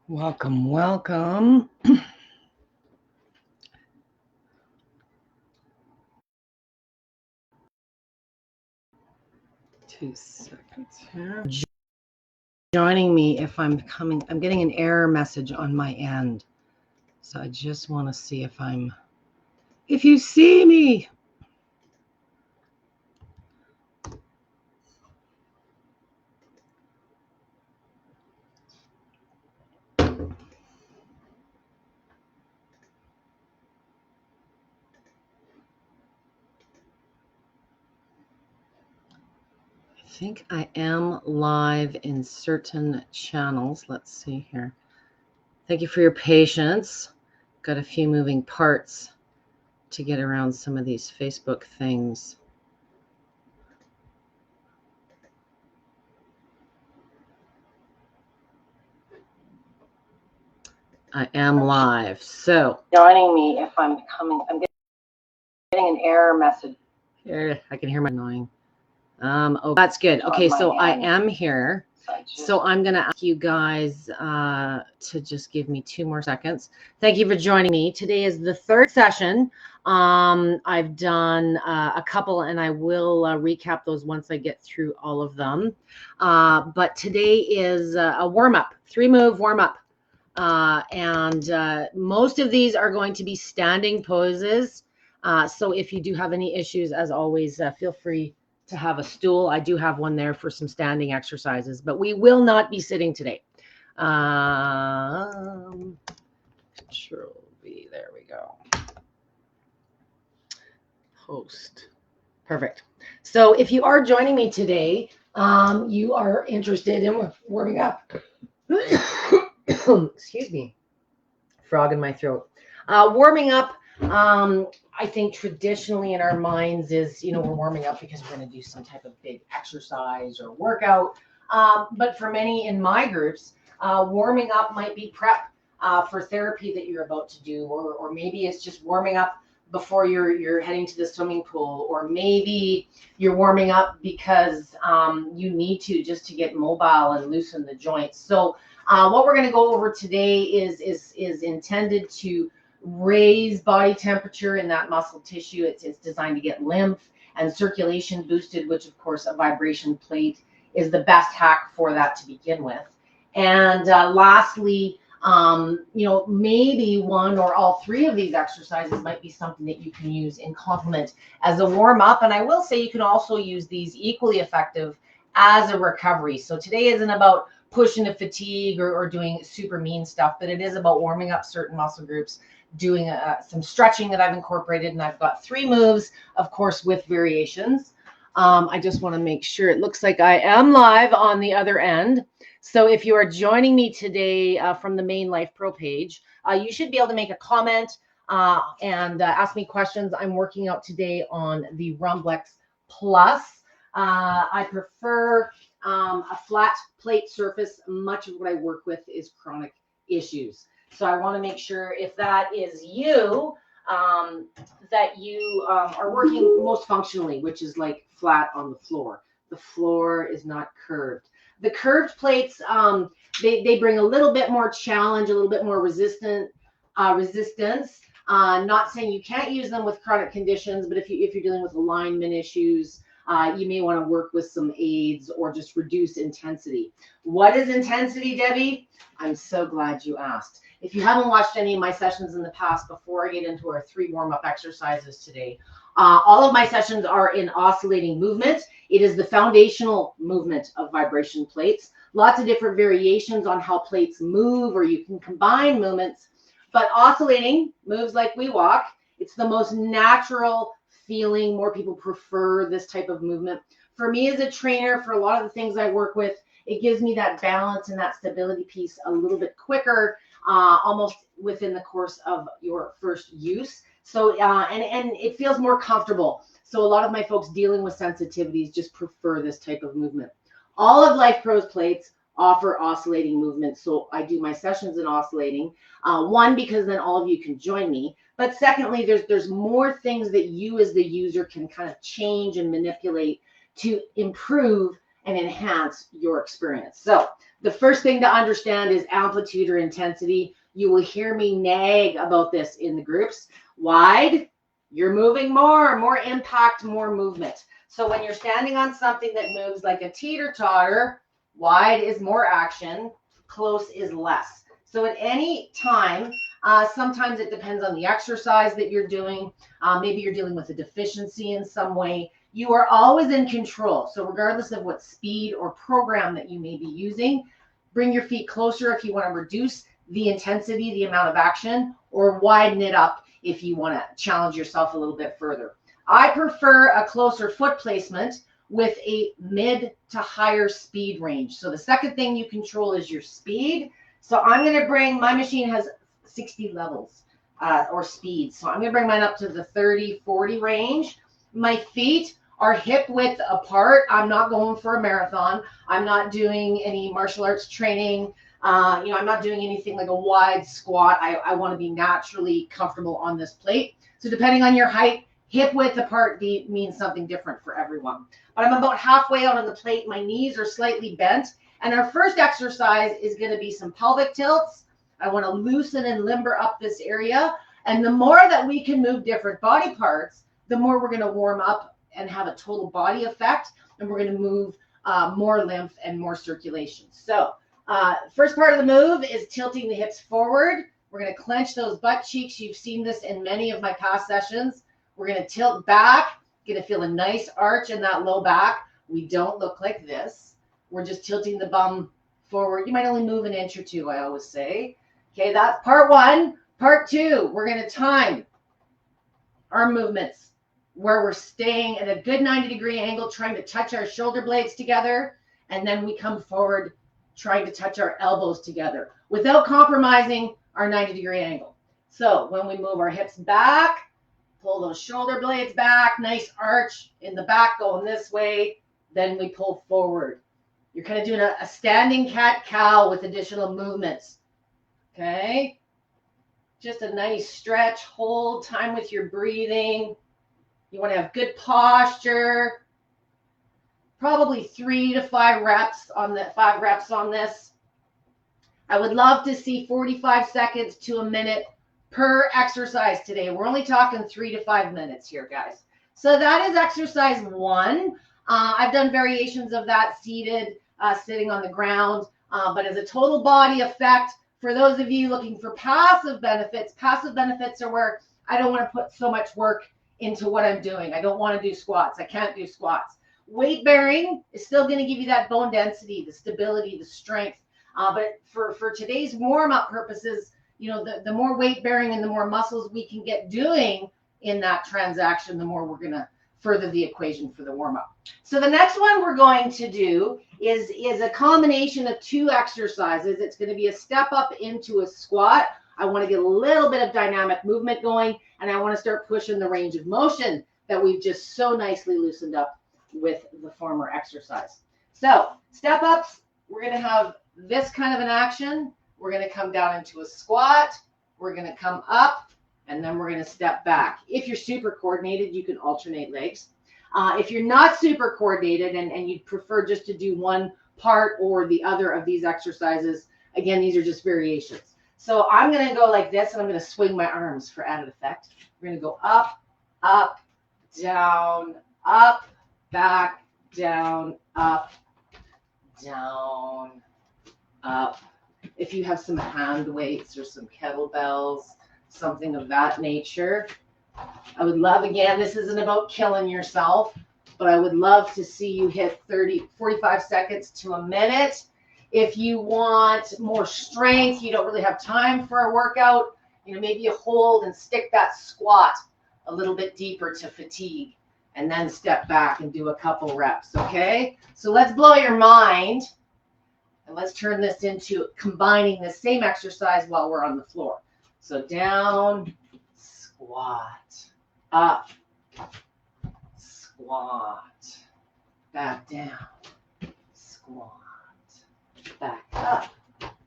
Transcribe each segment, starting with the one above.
Welcome, welcome. 2 seconds here. Joining me if I'm coming. I'm getting an error message on my end. So I just want to see if you see me. I think I am live in certain channels. Let's see here. Thank you for your patience. Got a few moving parts to get around some of these Facebook things. I am live. So joining me if I'm coming. I'm getting an error message. Here, I can hear my annoying. Oh, that's good. Okay, so I am here. So I'm going to ask you guys to just give me 2 more seconds. Thank you for joining me. Today is the 3rd session. I've done a couple, and I will recap those once I get through all of them. But today is a warm-up, 3-move warm-up. And most of these are going to be standing poses. So if you do have any issues, as always, feel free to have a stool. I do have one there for some standing exercises, but we will not be sitting today. Control V, there we go. Host. Perfect. So if you are joining me today, you are interested in warming up. Excuse me. Frog in my throat. Warming up. I think traditionally in our minds is, we're warming up because we're going to do some type of big exercise or workout. But for many in my groups, warming up might be prep for therapy that you're about to do, or maybe it's just warming up before you're heading to the swimming pool, or maybe you're warming up because you need to just to get mobile and loosen the joints. So what we're going to go over today is intended to raise body temperature in that muscle tissue. It's designed to get lymph and circulation boosted, which of course a vibration plate is the best hack for that to begin with. And lastly, maybe 1 or all 3 of these exercises might be something that you can use in complement as a warm up. And I will say you can also use these equally effective as a recovery. So today isn't about pushing to fatigue or doing super mean stuff, but it is about warming up certain muscle groups, doing some stretching that I've incorporated, and I've got 3 moves, of course, with variations. I just want to make sure it looks like I am live on the other end. So if you are joining me today from the main Life Pro page, you should be able to make a comment and ask me questions. I'm working out today on the Rumblex Plus. I prefer a flat plate surface. Much of what I work with is chronic issues. So I want to make sure if that is you, that you are working most functionally, which is like flat on the floor. The floor is not curved. The curved plates, they bring a little bit more challenge, a little bit more resistance. Not saying you can't use them with chronic conditions, but if you're dealing with alignment issues, you may want to work with some aids or just reduce intensity. What is intensity, Debbie? I'm so glad you asked. If you haven't watched any of my sessions in the past, before I get into our 3 warm-up exercises today, all of my sessions are in oscillating movement. It is the foundational movement of vibration plates. Lots of different variations on how plates move, or you can combine movements. But oscillating moves like we walk. It's the most natural feeling. More people prefer this type of movement. For me as a trainer, for a lot of the things I work with, it gives me that balance and that stability piece a little bit quicker, almost within the course of your first use. So, and it feels more comfortable. So a lot of my folks dealing with sensitivities just prefer this type of movement. All of Life Pro's plates offer oscillating movement. So I do my sessions in oscillating. 1, because then all of you can join me. But secondly, there's more things that you as the user can kind of change and manipulate to improve and enhance your experience. So The first thing to understand is amplitude or intensity. You will hear me nag about this in the groups. Wide, you're moving more impact, more movement. So when you're standing on something that moves like a teeter-totter, wide is more action, close is less. So at any time, sometimes it depends on the exercise that you're doing. Maybe you're dealing with a deficiency in some way. You are always in control. So regardless of what speed or program that you may be using, bring your feet closer if you want to reduce the intensity, the amount of action, or widen it up if you want to challenge yourself a little bit further. I prefer a closer foot placement with a mid to higher speed range. So the second thing you control is your speed. So I'm going to bring, my machine has 60 levels or speeds. So I'm going to bring mine up to the 30, 40 range. My feet are hip width apart. I'm not going for a marathon. I'm not doing any martial arts training. I'm not doing anything like a wide squat. I want to be naturally comfortable on this plate. So depending on your height, hip width apart means something different for everyone. But I'm about halfway out on the plate. My knees are slightly bent. And our first exercise is going to be some pelvic tilts. I want to loosen and limber up this area. And the more that we can move different body parts, the more we're going to warm up and have a total body effect. And we're going to move more lymph and more circulation. So first part of the move is tilting the hips forward. We're going to clench those butt cheeks. You've seen this in many of my past sessions. We're going to tilt back. Going to feel a nice arch in that low back. We don't look like this. We're just tilting the bum forward. You might only move an inch or two, I always say. Okay, that's part one. Part two, we're going to time our movements where we're staying at a good 90-degree angle, trying to touch our shoulder blades together. And then we come forward, trying to touch our elbows together without compromising our 90-degree angle. So when we move our hips back, pull those shoulder blades back, nice arch in the back going this way, then we pull forward. You're kind of doing a standing cat-cow with additional movements, okay? Just a nice stretch, hold time with your breathing. You want to have good posture. Probably 3 to 5 reps on the 5 reps on this. I would love to see 45 seconds to a minute per exercise today. We're only talking 3 to 5 minutes here, guys. So that is exercise 1. I've done variations of that seated, sitting on the ground. But as a total body effect, for those of you looking for passive benefits are where I don't want to put so much work into what I'm doing. I don't want to do squats. I can't do squats. Weight bearing is still going to give you that bone density, the stability, the strength. But for today's warm-up purposes, the more weight bearing and the more muscles we can get doing in that transaction, the more we're going to further the equation for the warm-up. So the next one we're going to do is a combination of 2 exercises. It's going to be a step up into a squat. I want to get a little bit of dynamic movement going, and I want to start pushing the range of motion that we've just so nicely loosened up with the former exercise. So step ups, we're going to have this kind of an action. We're going to come down into a squat. We're going to come up, and then we're going to step back. If you're super coordinated, you can alternate legs. If you're not super coordinated and you'd prefer just to do one part or the other of these exercises, again, these are just variations. So I'm going to go like this, and I'm going to swing my arms for added effect. We're going to go up, up, down, up, back, down, up, down, up. If you have some hand weights or some kettlebells, something of that nature, I would love, again, this isn't about killing yourself, but I would love to see you hit 45 seconds to a minute. If you want more strength, you don't really have time for a workout, maybe you hold and stick that squat a little bit deeper to fatigue, and then step back and do a couple reps, okay? So let's blow your mind, and let's turn this into combining the same exercise while we're on the floor. So down, squat, up, squat, back down, squat, back up,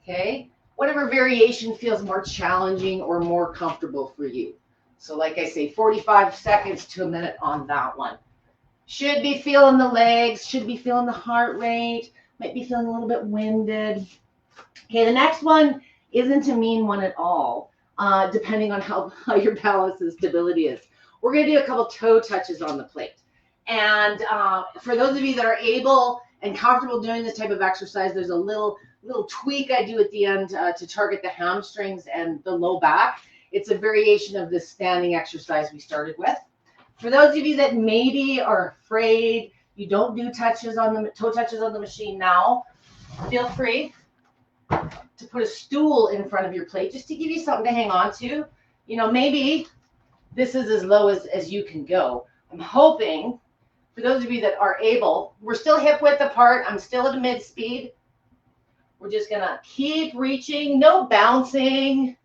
okay? Whatever variation feels more challenging or more comfortable for you. So like I say, 45 seconds to a minute on that one. Should be feeling the legs, should be feeling the heart rate. Might be feeling a little bit winded. Okay, the next one isn't a mean one at all, depending on how your balance and stability is. We're going to do a couple toe touches on the plate. And for those of you that are able and comfortable doing this type of exercise, there's a little tweak I do at the end to target the hamstrings and the low back. It's a variation of this standing exercise we started with. For those of you that maybe are afraid you don't do toe touches on the machine now, feel free to put a stool in front of your plate just to give you something to hang on to. You know, maybe this is as low as you can go. I'm hoping for those of you that are able, we're still hip width apart. I'm still at a mid speed. We're just gonna keep reaching, no bouncing,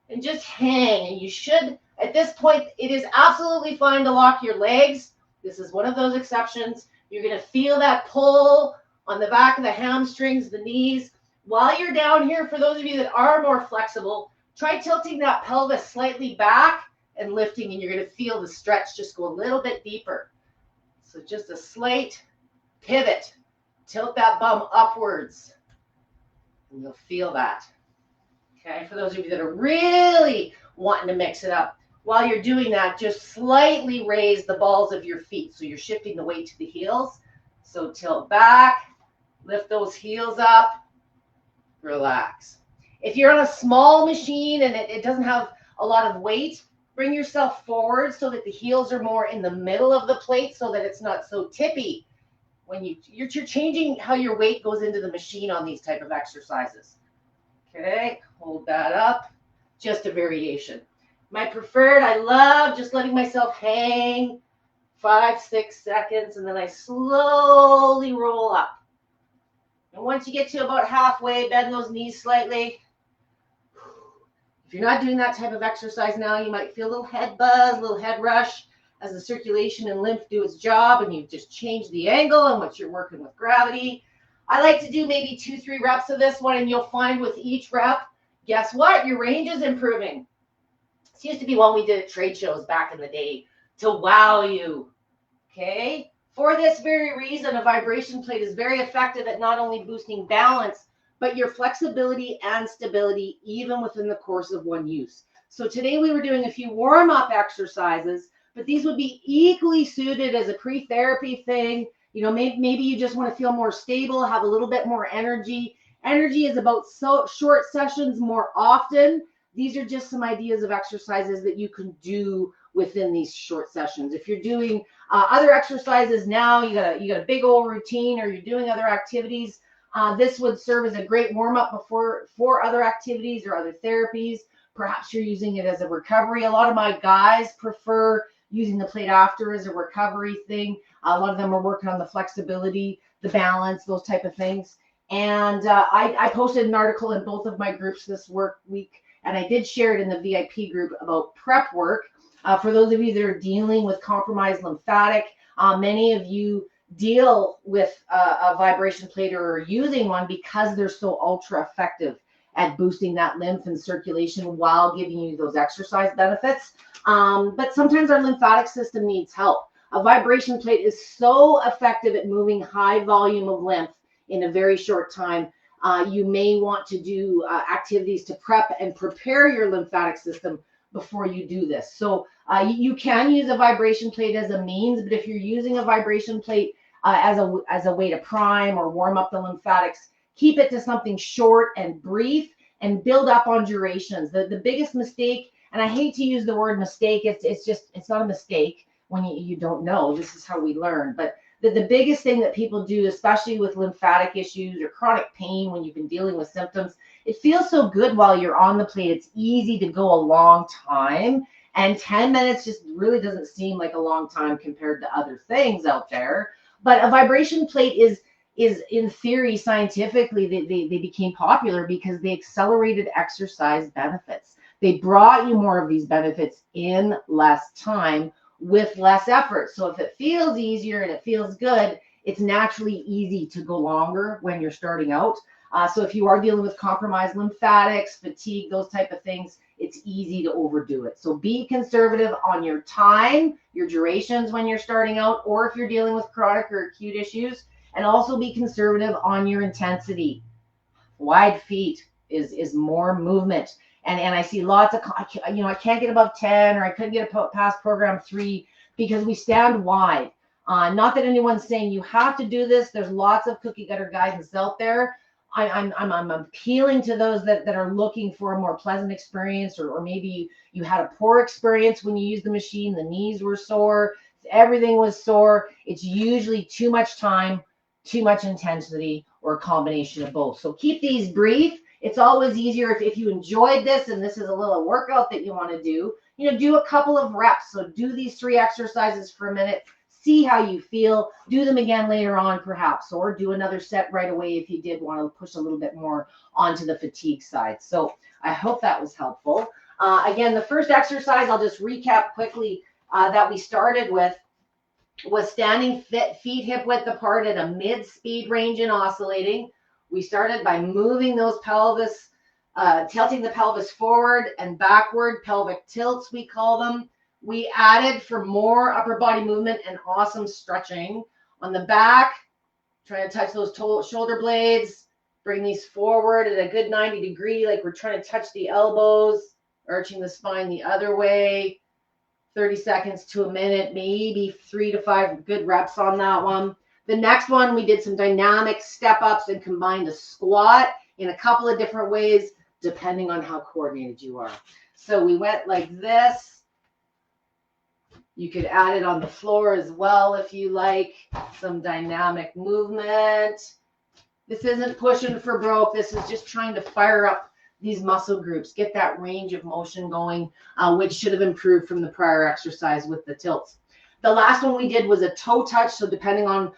and just hang. And you should, at this point, it is absolutely fine to lock your legs. This is one of those exceptions. You're gonna feel that pull on the back of the hamstrings, the knees. While you're down here, for those of you that are more flexible, try tilting that pelvis slightly back and lifting, and you're going to feel the stretch just go a little bit deeper. So just a slight pivot. Tilt that bum upwards, and you'll feel that. Okay, for those of you that are really wanting to mix it up, while you're doing that, just slightly raise the balls of your feet. So you're shifting the weight to the heels. So tilt back, lift those heels up. Relax. If you're on a small machine and it doesn't have a lot of weight, bring yourself forward so that the heels are more in the middle of the plate so that it's not so tippy when you're changing how your weight goes into the machine on these type of exercises. Okay, hold that up. Just a variation. My preferred, I love just letting myself hang 5-6 seconds, and then I slowly roll up. And once you get to about halfway, bend those knees slightly. If you're not doing that type of exercise now, you might feel a little head buzz, a little head rush as the circulation and lymph do its job, and you've just changed the angle and what you're working with gravity. I like to do maybe 2-3 reps of this one, and you'll find with each rep, guess what? Your range is improving. This used to be one we did at trade shows back in the day to wow you, okay? For this very reason, a vibration plate is very effective at not only boosting balance, but your flexibility and stability, even within the course of one use. So today we were doing a few warm-up exercises, but these would be equally suited as a pre-therapy thing. You know, maybe you just want to feel more stable, have a little bit more energy. Energy is about short sessions more often. These are just some ideas of exercises that you can do within these short sessions. If you're doing other exercises now, you got a big old routine, or you're doing other activities, this would serve as a great warm-up for other activities or other therapies. Perhaps you're using it as a recovery. A lot of my guys prefer using the plate after as a recovery thing. A lot of them are working on the flexibility, the balance, those type of things. And I posted an article in both of my groups this week, and I did share it in the VIP group about prep work. For those of you that are dealing with compromised lymphatic, many of you deal with a vibration plate or are using one because they're so ultra effective at boosting that lymph and circulation while giving you those exercise benefits. But sometimes our lymphatic system needs help. A vibration plate is so effective at moving high volume of lymph in a very short time. You may want to do activities to prep and prepare your lymphatic system before you do this. So you can use a vibration plate as a means, but if you're using a vibration plate as a way to prime or warm up the lymphatics, keep it to something short and brief and build up on durations. The biggest mistake, and I hate to use the word mistake, it's not a mistake when you don't know. This is how we learn. But the biggest thing that people do, especially with lymphatic issues or chronic pain when you've been dealing with symptoms, it feels so good while you're on the plate. It's easy to go a long time. And 10 minutes just really doesn't seem like a long time compared to other things out there. But a vibration plate is in theory, scientifically, they became popular because they accelerated exercise benefits. They brought you more of these benefits in less time with less effort. So if it feels easier and it feels good, it's naturally easy to go longer when you're starting out. So if you are dealing with compromised lymphatics, fatigue, those type of things, it's easy to overdo it. So be conservative on your time, your durations when you're starting out, or if you're dealing with chronic or acute issues, and also be conservative on your intensity. Wide feet is more movement. And I see lots of, I can't get above 10, or I couldn't get past program 3 because we stand wide. Not that anyone's saying you have to do this. There's lots of cookie cutter guidance out there. I'm appealing to those that are looking for a more pleasant experience, or maybe you had a poor experience when you used the machine. The knees were sore, everything was sore. It's usually too much time, too much intensity, or a combination of both. So keep these brief. It's always easier if you enjoyed this and this is a little workout that you want to do, do a couple of reps. So do these 3 exercises for a minute. See how you feel. Do them again later on, perhaps, or do another set right away if you did want to push a little bit more onto the fatigue side. So I hope that was helpful. Again, the first exercise, I'll just recap quickly, that we started with was standing feet hip width apart at a mid-speed range and oscillating. We started by moving those pelvis, tilting the pelvis forward and backward, pelvic tilts we call them. We added for more upper body movement and awesome stretching on the back, trying to touch those shoulder blades, bring these forward at a good 90 degree, like we're trying to touch the elbows, arching the spine the other way, 30 seconds to a minute, maybe 3 to 5 good reps on that one. The next one, we did some dynamic step ups and combined a squat in a couple of different ways, depending on how coordinated you are. So we went like this. You could add it on the floor as well if you like. Some dynamic movement. This isn't pushing for broke. This is just trying to fire up these muscle groups, get that range of motion going, which should have improved from the prior exercise with the tilts. The last one we did was a toe touch. So depending on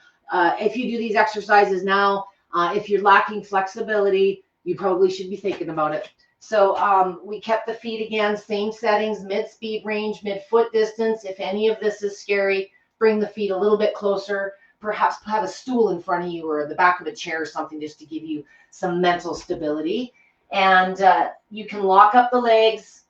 if you do these exercises now, if you're lacking flexibility, you probably should be thinking about it. So we kept the feet again, same settings, mid-speed range, mid-foot distance. If any of this is scary, bring the feet a little bit closer. Perhaps have a stool in front of you or the back of a chair or something just to give you some mental stability. And you can lock up the legs.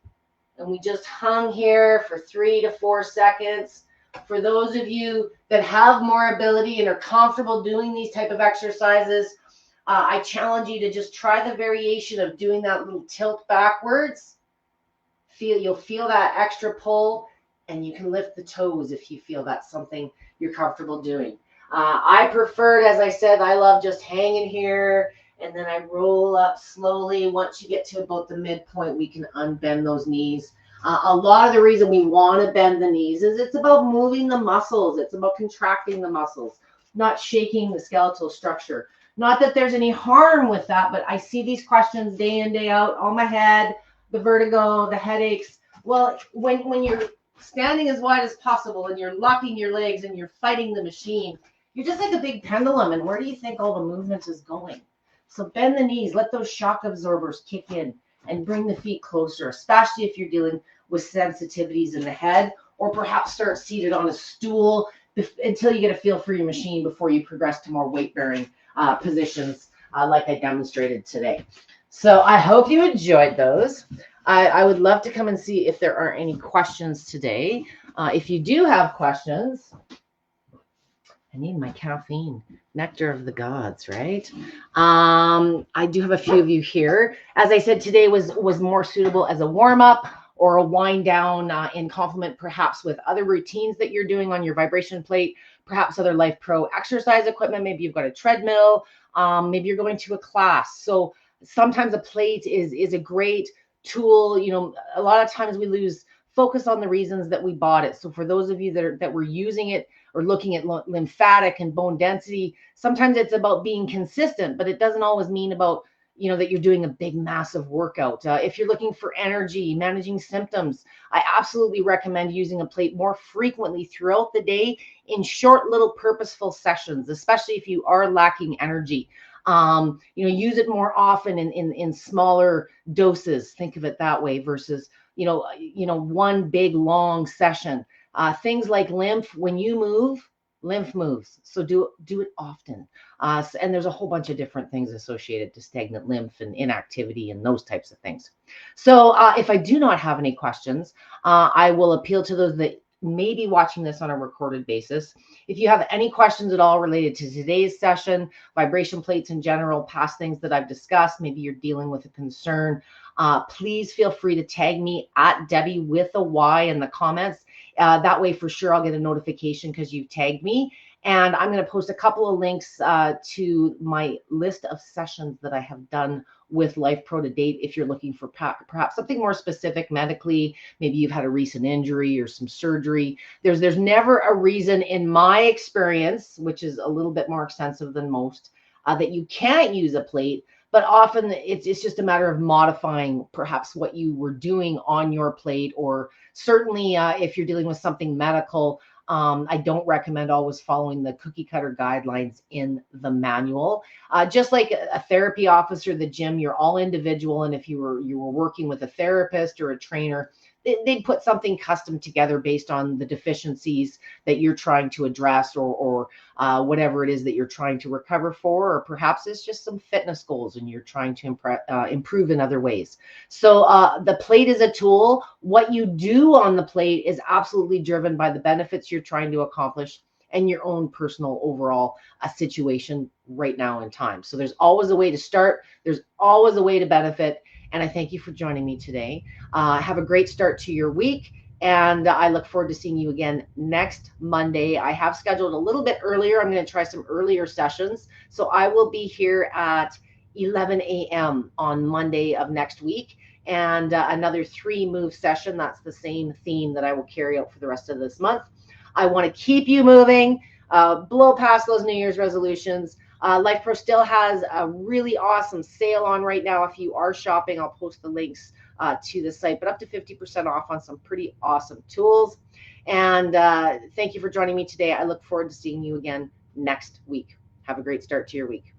And we just hung here for 3 to 4 seconds. For those of you that have more ability and are comfortable doing these type of exercises, I challenge you to just try the variation of doing that little tilt backwards. You'll feel that extra pull, and you can lift the toes if you feel that's something you're comfortable doing. I preferred, as I said, I love just hanging here, and then I roll up slowly. Once you get to about the midpoint, we can unbend those knees. A lot of the reason we want to bend the knees is it's about moving the muscles. It's about contracting the muscles, not shaking the skeletal structure. Not that there's any harm with that, but I see these questions day in, day out on my head, the vertigo, the headaches. Well, when you're standing as wide as possible and you're locking your legs and you're fighting the machine, you're just like a big pendulum. And where do you think all the movement is going? So bend the knees, let those shock absorbers kick in and bring the feet closer, especially if you're dealing with sensitivities in the head, or perhaps start seated on a stool until you get a feel for your machine before you progress to more weight-bearing positions like I demonstrated today. So I hope you enjoyed those. I would love to come and see if there are any questions today. If you do have questions, I need my caffeine, nectar of the gods, right? I do have a few of you here. As I said, today was more suitable as a warm-up or a wind down in complement, perhaps with other routines that you're doing on your vibration plate, perhaps other Life Pro exercise equipment. Maybe you've got a treadmill. Maybe you're going to a class. So sometimes a plate is a great tool. A lot of times we lose focus on the reasons that we bought it. So for those of you that were using it or looking at lymphatic and bone density, sometimes it's about being consistent, but it doesn't always mean about that you're doing a big, massive workout. If you're looking for energy, managing symptoms, I absolutely recommend using a plate more frequently throughout the day in short, little purposeful sessions, especially if you are lacking energy. Use it more often in smaller doses. Think of it that way versus, one big, long session. Things like lymph, when you move, lymph moves. So do it often. And there's a whole bunch of different things associated to stagnant lymph and inactivity and those types of things. So if I do not have any questions, I will appeal to those that may be watching this on a recorded basis. If you have any questions at all related to today's session, vibration plates in general, past things that I've discussed, maybe you're dealing with a concern, please feel free to tag me at Debby with a Y in the comments. That way, for sure, I'll get a notification because you've tagged me. And I'm going to post a couple of links to my list of sessions that I have done with Life Pro to date. If you're looking for perhaps something more specific medically, maybe you've had a recent injury or some surgery. There's never a reason in my experience, which is a little bit more extensive than most, that you can't use a plate. But often it's just a matter of modifying perhaps what you were doing on your plate, or certainly if you're dealing with something medical, I don't recommend always following the cookie cutter guidelines in the manual. Just like a therapy officer, the gym, you're all individual. And if you were working with a therapist or a trainer, they'd put something custom together based on the deficiencies that you're trying to address, or whatever it is that you're trying to recover for, or perhaps it's just some fitness goals and you're trying to improve in other ways. So the plate is a tool. What you do on the plate is absolutely driven by the benefits you're trying to accomplish and your own personal overall situation right now in time. So there's always a way to start. There's always a way to benefit. And I thank you for joining me today. Have a great start to your week. And I look forward to seeing you again next Monday. I have scheduled a little bit earlier. I'm going to try some earlier sessions. So I will be here at 11 a.m. on Monday of next week. And another 3-move session. That's the same theme that I will carry out for the rest of this month. I want to keep you moving, blow past those New Year's resolutions. Life Pro still has a really awesome sale on right now. If you are shopping, I'll post the links to the site, but up to 50% off on some pretty awesome tools. And thank you for joining me today. I look forward to seeing you again next week. Have a great start to your week.